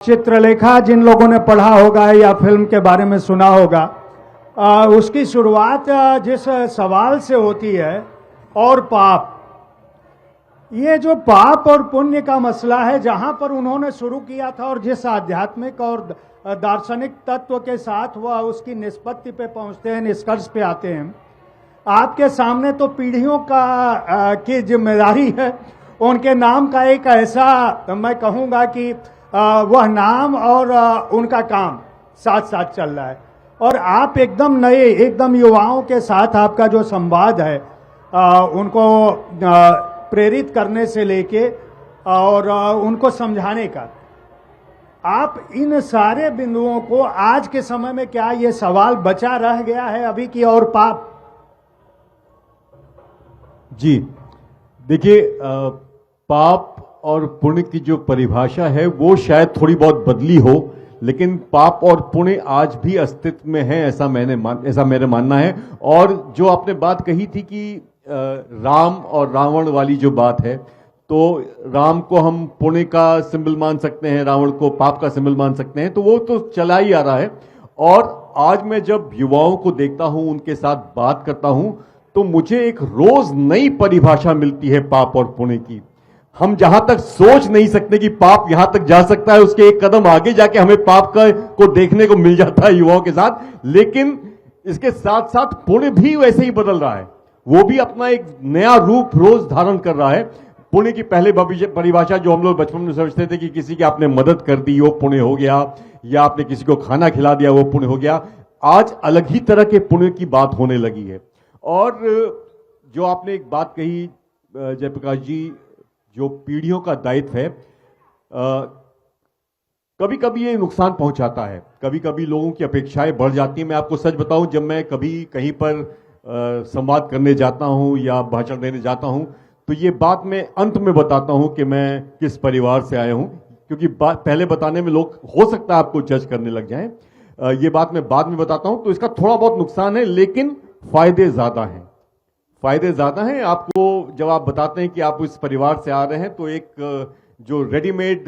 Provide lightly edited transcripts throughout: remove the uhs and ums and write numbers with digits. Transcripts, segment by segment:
चित्रलेखा जिन लोगों ने पढ़ा होगा या फिल्म के बारे में सुना होगा, उसकी शुरुआत जिस सवाल से होती है, और पाप, ये जो पाप और पुण्य का मसला है, जहां पर उन्होंने शुरू किया था और जिस आध्यात्मिक और दार्शनिक तत्व के साथ वह उसकी निष्पत्ति पे पहुंचते हैं, निष्कर्ष पे आते हैं, आपके सामने तो पीढ़ियों की जिम्मेदारी है उनके नाम का एक ऐसा, मैं कहूँगा कि वह नाम और उनका काम साथ साथ चल रहा है। और आप एकदम नए, एकदम युवाओं के साथ आपका जो संवाद है, उनको प्रेरित करने से लेके और उनको समझाने का, आप इन सारे बिंदुओं को आज के समय में, क्या ये सवाल बचा रह गया है अभी की और पाप? जी देखिए, पाप और पुण्य की जो परिभाषा है वो शायद थोड़ी बहुत बदली हो, लेकिन पाप और पुण्य आज भी अस्तित्व में है, ऐसा मेरा मानना है। और जो आपने बात कही थी कि राम और रावण वाली जो बात है, तो राम को हम पुण्य का सिंबल मान सकते हैं, रावण को पाप का सिंबल मान सकते हैं, तो वो तो चला ही आ रहा है। और आज मैं जब युवाओं को देखता हूं, उनके साथ बात करता हूं, तो मुझे एक रोज नई परिभाषा मिलती है पाप और पुण्य की। हम जहां तक सोच नहीं सकते कि पाप यहां तक जा सकता है, उसके एक कदम आगे जाके हमें पाप को देखने को मिल जाता है युवाओं के साथ। लेकिन इसके साथ साथ पुण्य भी वैसे ही बदल रहा है, वो भी अपना एक नया रूप रोज धारण कर रहा है। पुण्य की पहले परिभाषा जो हम लोग बचपन में समझते थे कि किसी की आपने मदद कर दी वो पुण्य हो गया, या आपने किसी को खाना खिला दिया वो पुण्य हो गया। आज अलग ही तरह के पुण्य की बात होने लगी है। और जो आपने एक बात कही जयप्रकाश जी, जो पीढ़ियों का दायित्व है, कभी कभी ये नुकसान पहुंचाता है, कभी कभी लोगों की अपेक्षाएं बढ़ जाती हैं। मैं आपको सच बताऊं, जब मैं कभी कहीं पर संवाद करने जाता हूं या भाषण देने जाता हूं, तो ये बात मैं अंत में बताता हूं कि मैं किस परिवार से आया हूं, क्योंकि पहले बताने में लोग हो सकता है आपको जज करने लग जाएं। ये बात मैं बाद में बताता हूं। तो इसका थोड़ा बहुत नुकसान है, लेकिन फायदे ज्यादा हैं। फायदे ज्यादा हैं। आपको जब आप बताते हैं कि आप इस परिवार से आ रहे हैं, तो एक जो रेडीमेड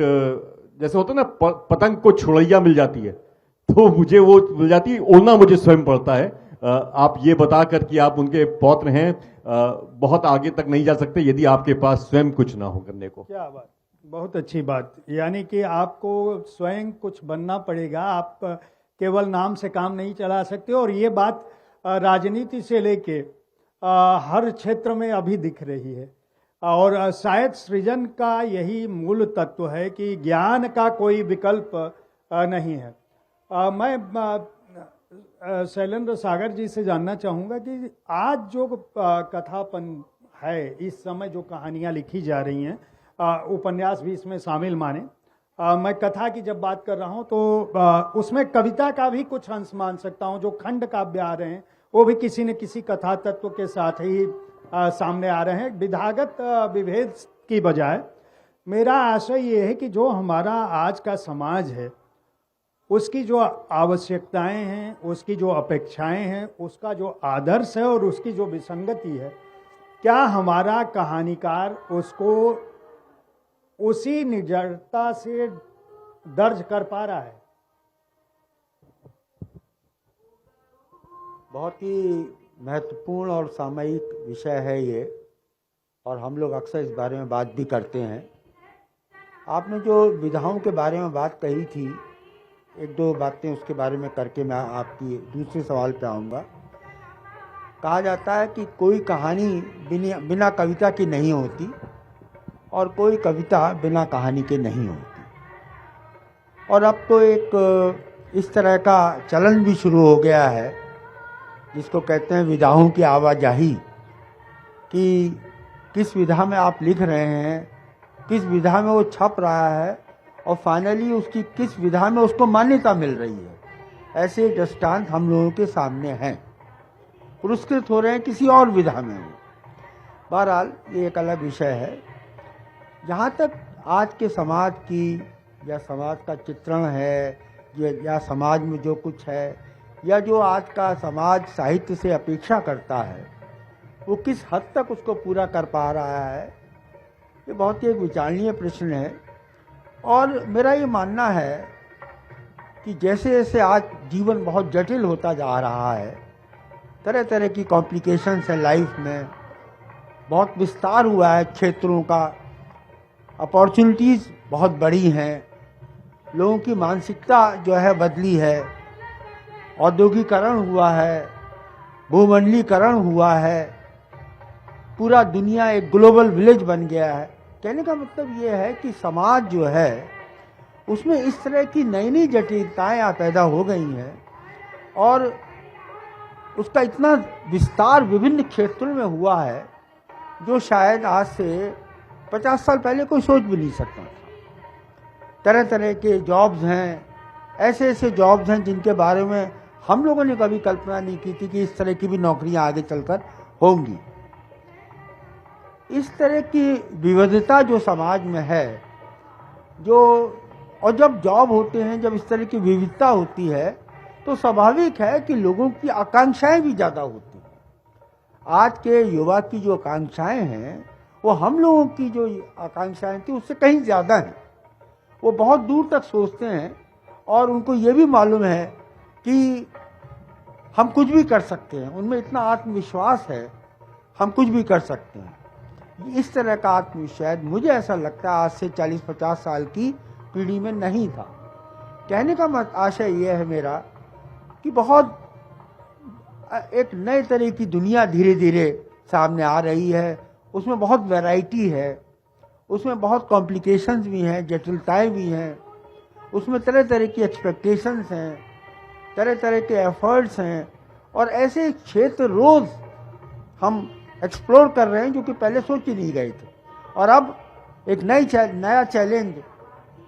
जैसे होता है ना, पतंग को छुड़ैया मिल जाती है, तो मुझे वो मिल जाती है, उड़ना मुझे स्वयं पड़ता है। आप ये बताकर कि आप उनके पौत्र हैं, बहुत आगे तक नहीं जा सकते यदि आपके पास स्वयं कुछ ना हो करने को। क्या बात, बहुत अच्छी बात। यानी कि आपको स्वयं कुछ बनना पड़ेगा, आप केवल नाम से काम नहीं चला सकते। और ये बात राजनीति से लेके हर क्षेत्र में अभी दिख रही है। और शायद सृजन का यही मूल तत्व है कि ज्ञान का कोई विकल्प नहीं है। मैं शैलेंद्र सागर जी से जानना चाहूँगा कि आज जो कथापन है, इस समय जो कहानियाँ लिखी जा रही हैं, उपन्यास भी इसमें शामिल माने, मैं कथा की जब बात कर रहा हूँ तो उसमें कविता का भी कुछ अंश मान सकता हूँ। जो खंड काव्य आ रहे हैं वो भी किसी न किसी कथा तत्व के साथ ही सामने आ रहे हैं, विधागत विभेद की बजाय। मेरा आशय ये है कि जो हमारा आज का समाज है, उसकी जो आवश्यकताएं हैं, उसकी जो अपेक्षाएं हैं, उसका जो आदर्श है और उसकी जो विसंगति है, क्या हमारा कहानीकार उसको उसी निडरता से दर्ज कर पा रहा है? बहुत ही महत्वपूर्ण और सामयिक विषय है ये, और हम लोग अक्सर इस बारे में बात भी करते हैं। आपने जो विधाओं के बारे में बात कही थी, एक दो बातें उसके बारे में करके मैं आपकी दूसरे सवाल पे आऊँगा। कहा जाता है कि कोई कहानी बिना कविता की नहीं होती, और कोई कविता बिना कहानी के नहीं होती। और अब तो एक इस तरह का चलन भी शुरू हो गया है, जिसको कहते हैं विधाओं की आवाजाही, कि किस विधा में आप लिख रहे हैं, किस विधा में वो छप रहा है, और फाइनली उसकी किस विधा में उसको मान्यता मिल रही है। ऐसे दृष्टांत हम लोगों के सामने हैं। पुरस्कृत हो रहे हैं किसी और विधा में हो। बहरहाल ये एक अलग विषय है। जहाँ तक आज के समाज की या समाज का चित्रण है, या समाज में जो कुछ है, या जो आज का समाज साहित्य से अपेक्षा करता है, वो किस हद तक उसको पूरा कर पा रहा है, ये बहुत ही एक विचारणीय प्रश्न है। और मेरा ये मानना है कि जैसे जैसे आज जीवन बहुत जटिल होता जा रहा है, तरह तरह की कॉम्प्लिकेशंस है लाइफ में, बहुत विस्तार हुआ है क्षेत्रों का, अपॉर्चुनिटीज़ बहुत बड़ी हैं, लोगों की मानसिकता जो है बदली है, औद्योगिकरण हुआ है, भूमंडलीकरण हुआ है, पूरा दुनिया एक ग्लोबल विलेज बन गया है। कहने का मतलब ये है कि समाज जो है उसमें इस तरह की नई नई जटिलताएं पैदा हो गई हैं और उसका इतना विस्तार विभिन्न क्षेत्रों में हुआ है जो शायद आज से 50 साल पहले कोई सोच भी नहीं सकता था। तरह तरह के जॉब्स हैं, ऐसे ऐसे जॉब्स हैं जिनके बारे में हम लोगों ने कभी कल्पना नहीं की थी कि इस तरह की भी नौकरियां आगे चलकर होंगी। इस तरह की विविधता जो समाज में है, और जब जॉब होते हैं, जब इस तरह की विविधता होती है तो स्वाभाविक है कि लोगों की आकांक्षाएं भी ज़्यादा होती हैं। आज के युवा की जो आकांक्षाएं हैं वो हम लोगों की जो आकांक्षाएं थी उससे कहीं ज़्यादा हैं। वो बहुत दूर तक सोचते हैं और उनको ये भी मालूम है कि हम कुछ भी कर सकते हैं। उनमें इतना आत्मविश्वास है, हम कुछ भी कर सकते हैं। इस तरह का आत्मविश्वास मुझे ऐसा लगता है आज से 40-50 साल की पीढ़ी में नहीं था। कहने का आशय यह है मेरा कि बहुत एक नए तरह की दुनिया धीरे धीरे सामने आ रही है, उसमें बहुत वैरायटी है, उसमें बहुत कॉम्प्लिकेशंस भी हैं, जटिलताएं भी हैं, उसमें तरह तरह की एक्सपेक्टेशंस हैं, तरह तरह के एफर्ट्स हैं और ऐसे क्षेत्र रोज़ हम एक्सप्लोर कर रहे हैं जो कि पहले सोच ही नहीं गए थे। और अब एक नया चैलेंज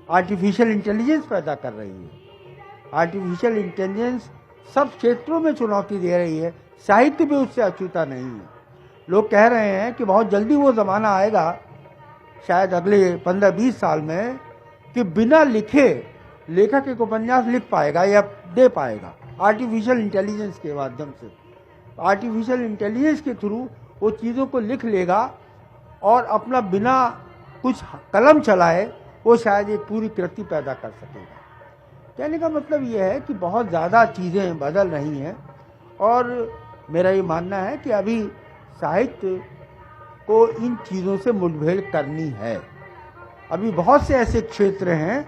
आर्टिफिशियल इंटेलिजेंस पैदा कर रही है। आर्टिफिशियल इंटेलिजेंस सब क्षेत्रों में चुनौती दे रही है, साहित्य भी उससे अछूता नहीं है। लोग कह रहे हैं कि बहुत जल्दी वो ज़माना आएगा, शायद अगले 15-20 साल में, कि बिना लिखे लेखक एक उपन्यास लिख पाएगा या दे पाएगा आर्टिफिशियल इंटेलिजेंस के माध्यम से। आर्टिफिशियल इंटेलिजेंस के थ्रू वो चीज़ों को लिख लेगा और अपना बिना कुछ कलम चलाए वो शायद एक पूरी कृति पैदा कर सकेगा। कहने का मतलब ये है कि बहुत ज़्यादा चीज़ें बदल रही हैं और मेरा ये मानना है कि अभी साहित्य को इन चीज़ों से मुठभेड़ करनी है। अभी बहुत से ऐसे क्षेत्र हैं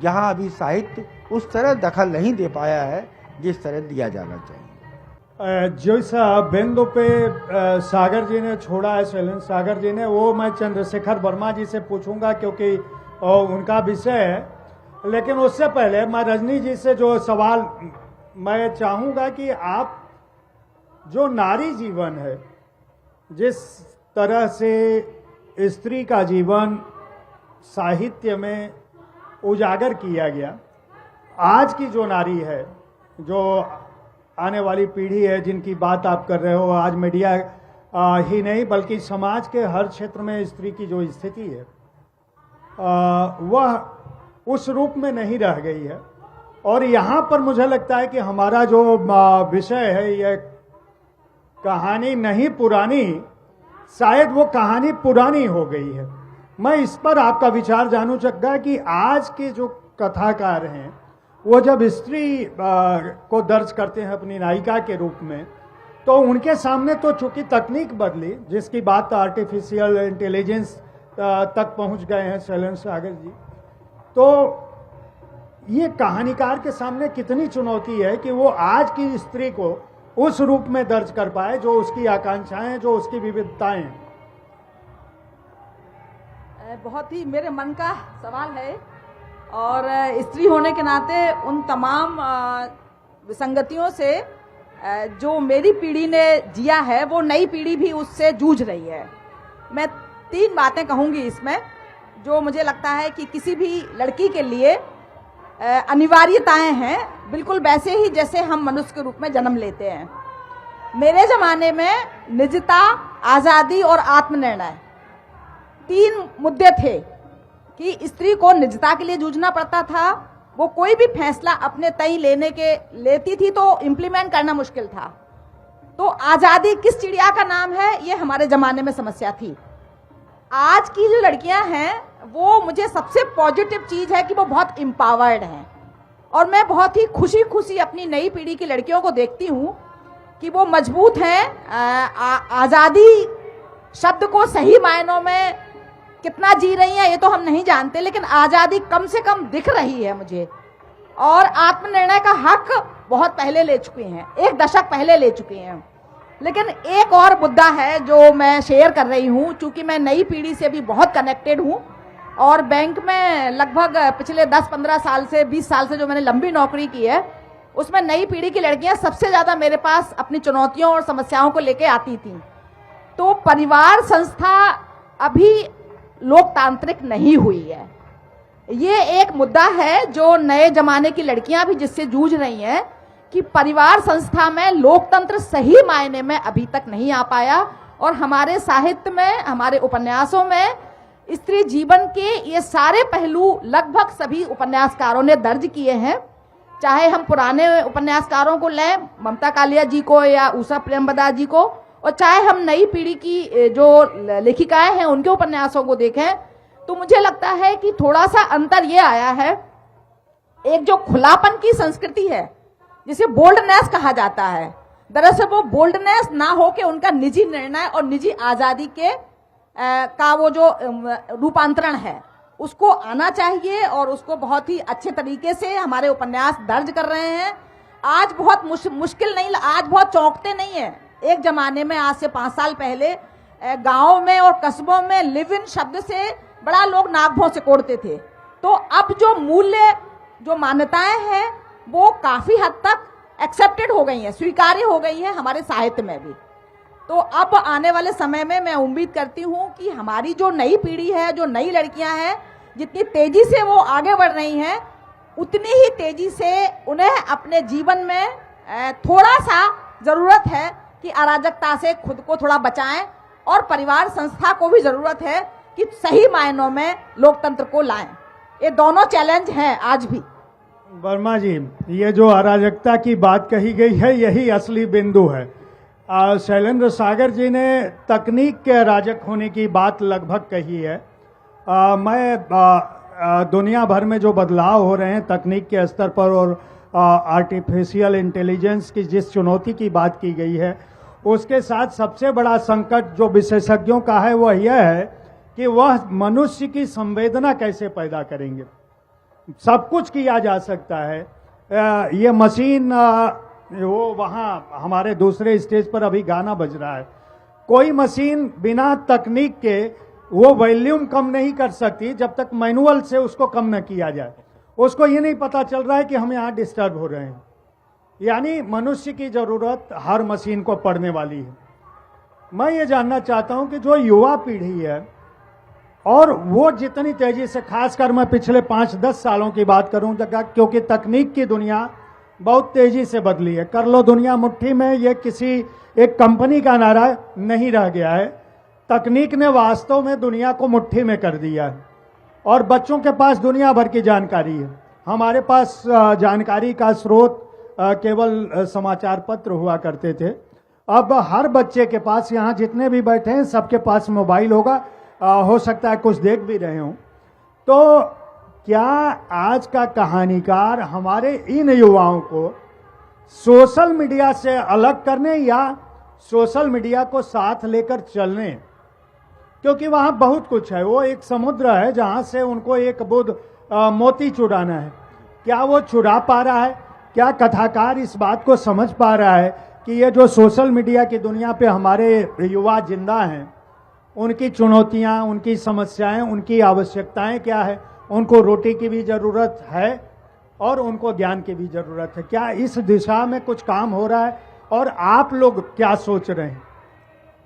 जहां अभी साहित्य उस तरह दखल नहीं दे पाया है जिस तरह दिया जाना चाहिए। जैसा बिंदु पे सागर जी ने छोड़ा है, शैलेंद्र सागर जी ने, वो मैं चंद्रशेखर वर्मा जी से पूछूंगा क्योंकि उनका विषय है। लेकिन उससे पहले मैं रजनी जी से जो सवाल मैं चाहूँगा कि आप जो नारी जीवन है, जिस तरह से स्त्री का जीवन साहित्य में उजागर किया गया, आज की जो नारी है, जो आने वाली पीढ़ी है जिनकी बात आप कर रहे हो, आज मीडिया ही नहीं बल्कि समाज के हर क्षेत्र में स्त्री की जो स्थिति है वह उस रूप में नहीं रह गई है। और यहाँ पर मुझे लगता है कि हमारा जो विषय है, यह कहानी नहीं पुरानी, शायद वो कहानी पुरानी हो गई है। मैं इस पर आपका विचार जानना चाहूँगा कि आज के जो कथाकार हैं वो जब स्त्री को दर्ज करते हैं अपनी नायिका के रूप में, तो उनके सामने तो चूंकि तकनीक बदली, जिसकी बात आर्टिफिशियल इंटेलिजेंस तक पहुंच गए हैं शैलेंद्र सागर जी, तो ये कहानीकार के सामने कितनी चुनौती है कि वो आज की स्त्री को उस रूप में दर्ज कर पाए जो उसकी आकांक्षाएं, जो उसकी विविधताएं हैं। बहुत ही मेरे मन का सवाल है और स्त्री होने के नाते उन तमाम विसंगतियों से जो मेरी पीढ़ी ने जिया है वो नई पीढ़ी भी उससे जूझ रही है। मैं 3 बातें कहूंगी इसमें जो मुझे लगता है कि किसी भी लड़की के लिए अनिवार्यताएं हैं, बिल्कुल वैसे ही जैसे हम मनुष्य के रूप में जन्म लेते हैं। मेरे जमाने में निजता, आज़ादी और आत्मनिर्णय 3 मुद्दे थे कि स्त्री को निजता के लिए जूझना पड़ता था। वो कोई भी फैसला अपने तय लेती थी तो इम्प्लीमेंट करना मुश्किल था। तो आज़ादी किस चिड़िया का नाम है, ये हमारे जमाने में समस्या थी। आज की जो लड़कियां हैं वो मुझे सबसे पॉजिटिव चीज है कि वो बहुत एम्पावर्ड हैं, और मैं बहुत ही खुशी खुशी अपनी नई पीढ़ी की लड़कियों को देखती हूँ कि वो मजबूत हैं। आज़ादी शब्द को सही मायनों में कितना जी रही हैं ये तो हम नहीं जानते, लेकिन आज़ादी कम से कम दिख रही है मुझे, और आत्मनिर्णय का हक बहुत पहले ले चुके हैं, 1 दशक पहले ले चुके हैं। लेकिन एक और मुद्दा है जो मैं शेयर कर रही हूँ, चूंकि मैं नई पीढ़ी से भी बहुत कनेक्टेड हूँ और बैंक में लगभग पिछले 10-15 साल से 20 साल से जो मैंने लंबी नौकरी की है, उसमें नई पीढ़ी की लड़कियां सबसे ज़्यादा मेरे पास अपनी चुनौतियों और समस्याओं को लेके आती थीं। तो परिवार संस्था अभी लोकतांत्रिक नहीं हुई है, ये एक मुद्दा है जो नए जमाने की लड़कियां भी जिससे जूझ रही हैं कि परिवार संस्था में लोकतंत्र सही मायने में अभी तक नहीं आ पाया। और हमारे साहित्य में, हमारे उपन्यासों में स्त्री जीवन के ये सारे पहलू लगभग सभी उपन्यासकारों ने दर्ज किए हैं, चाहे हम पुराने उपन्यासकारों को लें, ममता कालिया जी को या उषा प्रेमवदा जी को, और चाहे हम नई पीढ़ी की जो लेखिकाएं हैं उनके उपन्यासों को देखें, तो मुझे लगता है कि थोड़ा सा अंतर ये आया है। एक जो खुलापन की संस्कृति है जिसे बोल्डनेस कहा जाता है, दरअसल वो बोल्डनेस ना हो के उनका निजी निर्णय और निजी आजादी के का वो जो रूपांतरण है उसको आना चाहिए, और उसको बहुत ही अच्छे तरीके से हमारे उपन्यास दर्ज कर रहे हैं। आज बहुत मुश्किल नहीं, आज बहुत चौंकते नहीं है। एक जमाने में, आज से 5 साल पहले, गाँव में और कस्बों में लिव इन शब्द से बड़ा लोग नाक भौं से कोड़ते थे। तो अब जो मूल्य, जो मान्यताएं हैं वो काफी हद तक एक्सेप्टेड हो गई हैं, स्वीकार्य हो गई हैं हमारे साहित्य में भी। तो अब आने वाले समय में मैं उम्मीद करती हूँ कि हमारी जो नई पीढ़ी है, जो नई लड़कियां हैं, जितनी तेजी से वो आगे बढ़ रही हैं, उतनी ही तेजी से उन्हें अपने जीवन में थोड़ा सा जरूरत है कि अराजकता से खुद को थोड़ा बचाएं, और परिवार संस्था को भी जरूरत है कि सही मायनों में लोकतंत्र को लाएं। ये दोनों चैलेंज हैं आज भी। वर्मा जी, ये जो अराजकता की बात कही गई है यही असली बिंदु है। शैलेंद्र सागर जी ने तकनीक के अराजक होने की बात लगभग कही है। मैं दुनिया भर में जो बदलाव हो रहे हैं तकनीक के स्तर पर और आर्टिफिशियल इंटेलिजेंस की जिस चुनौती की बात की गई है, उसके साथ सबसे बड़ा संकट जो विशेषज्ञों का है वह यह है कि वह मनुष्य की संवेदना कैसे पैदा करेंगे। सब कुछ किया जा सकता है, ये मशीन, वो वहाँ हमारे दूसरे स्टेज पर अभी गाना बज रहा है, कोई मशीन बिना तकनीक के वो वॉल्यूम कम नहीं कर सकती जब तक मैनुअल से उसको कम न किया जाए। उसको ये नहीं पता चल रहा है कि हम यहाँ डिस्टर्ब हो रहे हैं। यानी मनुष्य की जरूरत हर मशीन को पड़ने वाली है। मैं ये जानना चाहता हूँ कि जो युवा पीढ़ी है, और वो जितनी तेजी से, खासकर मैं पिछले 5-10 सालों की बात करूं, क्योंकि तकनीक की दुनिया बहुत तेजी से बदली है। कर लो दुनिया मुट्ठी में, ये किसी एक कंपनी का नारा नहीं रह गया है। तकनीक ने वास्तव में दुनिया को मुट्ठी में कर दिया है, और बच्चों के पास दुनिया भर की जानकारी है। हमारे पास जानकारी का स्रोत केवल समाचार पत्र हुआ करते थे। अब हर बच्चे के पास, यहाँ जितने भी बैठे हैं सबके पास मोबाइल होगा, हो सकता है कुछ देख भी रहे हों। तो क्या आज का कहानीकार हमारे इन युवाओं को सोशल मीडिया से अलग करने या सोशल मीडिया को साथ लेकर चलने, क्योंकि वहां बहुत कुछ है, वो एक समुद्र है जहां से उनको एक बुध मोती चुराना है। क्या वो चुरा पा रहा है? क्या कथाकार इस बात को समझ पा रहा है कि ये जो सोशल मीडिया की दुनिया पे हमारे युवा जिंदा हैं, उनकी चुनौतियां, उनकी समस्याएं, उनकी आवश्यकताएं क्या है? उनको रोटी की भी जरूरत है और उनको ज्ञान की भी जरूरत है। क्या इस दिशा में कुछ काम हो रहा है, और आप लोग क्या सोच रहे हैं?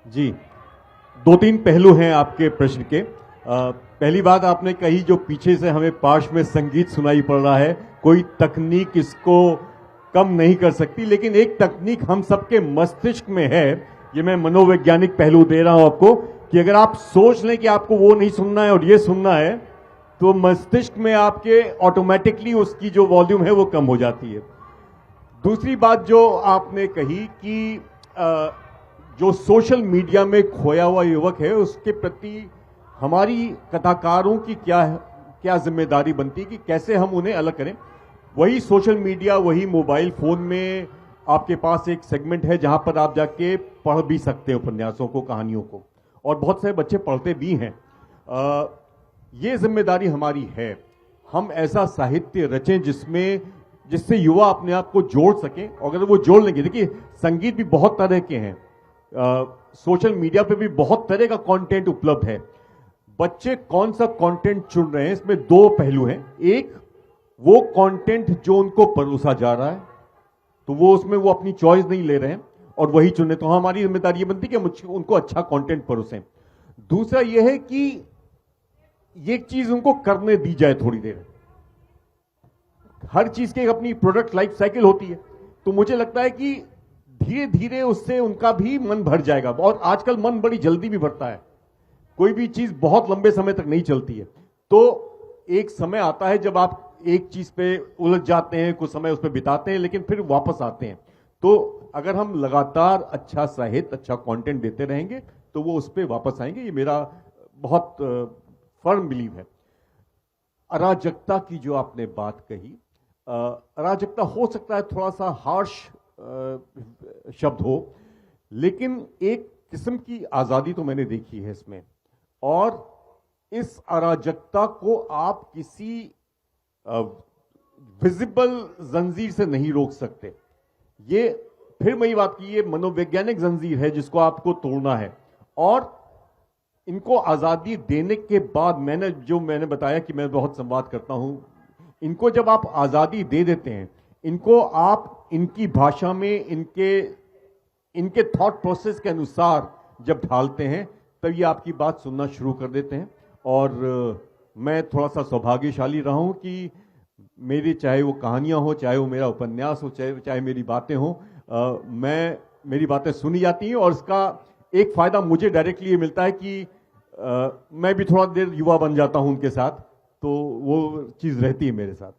जी, 2-3 पहलू हैं आपके प्रश्न के। पहली बात आपने कही, जो पीछे से हमें पार्श्व में संगीत सुनाई पड़ रहा है, कोई तकनीक इसको कम नहीं कर सकती, लेकिन एक तकनीक हम सबके मस्तिष्क में है। ये मैं मनोवैज्ञानिक पहलू दे रहा हूं आपको, कि अगर आप सोच लें कि आपको वो नहीं सुनना है और ये सुनना है, तो मस्तिष्क में आपके ऑटोमेटिकली उसकी जो वॉल्यूम है वो कम हो जाती है। दूसरी बात जो आपने कही कि जो सोशल मीडिया में खोया हुआ युवक है, उसके प्रति हमारी कथाकारों की क्या जिम्मेदारी बनती है कि कैसे हम उन्हें अलग करें। वही सोशल मीडिया, वही मोबाइल फोन में आपके पास एक सेगमेंट है जहां पर आप जाके पढ़ भी सकते हैं उपन्यासों को, कहानियों को, और बहुत सारे बच्चे पढ़ते भी हैं। ये जिम्मेदारी हमारी है, हम ऐसा साहित्य रचें जिससे युवा अपने आप को जोड़ सकें। और अगर वो जोड़ लेंगे, देखिए संगीत भी बहुत तरह के हैं, सोशल मीडिया पे भी बहुत तरह का कंटेंट उपलब्ध है। बच्चे कौन सा कंटेंट चुन रहे हैं, इसमें दो पहलू हैं। एक, वो कंटेंट जो उनको परोसा जा रहा है, तो वो उसमें वो अपनी चॉइस नहीं ले रहे हैं और वही चुने, तो हमारी जिम्मेदारी ये बनती है कि उनको अच्छा कंटेंट परोसें। दूसरा ये है कि ये चीज उनको करने दी जाए थोड़ी देर। हर चीज की एक अपनी प्रोडक्ट लाइफ साइकिल होती है, तो मुझे लगता है कि धीरे धीरे उससे उनका भी मन भर जाएगा। और आजकल मन बड़ी जल्दी भी भरता है, कोई भी चीज बहुत लंबे समय तक नहीं चलती है। तो एक समय आता है जब आप एक चीज पे उलझ जाते हैं, कुछ समय उस पर बिताते हैं, लेकिन फिर वापस आते हैं। तो अगर हम लगातार अच्छा साहित्य, अच्छा कंटेंट देते रहेंगे तो वो उस पर वापस आएंगे। ये मेरा बहुत फर्म बिलीव है। अराजकता की जो आपने बात कही, अराजकता हो सकता है थोड़ा सा हार्श शब्द हो, लेकिन एक किस्म की आजादी तो मैंने देखी है इसमें। और इस अराजकता को आप किसी विजिबल जंजीर से नहीं रोक सकते। ये फिर वही बात की, ये मनोवैज्ञानिक जंजीर है जिसको आपको तोड़ना है। और इनको आजादी देने के बाद मैंने बताया कि मैं बहुत संवाद करता हूं, इनको जब आप आजादी दे देते हैं, इनको आप इनकी भाषा में, इनके थॉट प्रोसेस के अनुसार जब ढालते हैं, तब ये आपकी बात सुनना शुरू कर देते हैं। और मैं थोड़ा सा सौभाग्यशाली रहा हूं कि मेरी, चाहे वो कहानियां हो, चाहे वो मेरा उपन्यास हो, चाहे मेरी बातें हो, मेरी बातें सुनी जाती हैं। और इसका एक फायदा मुझे डायरेक्टली ये मिलता है कि मैं भी थोड़ा देर युवा बन जाता हूं उनके साथ, तो वो चीज रहती है मेरे साथ।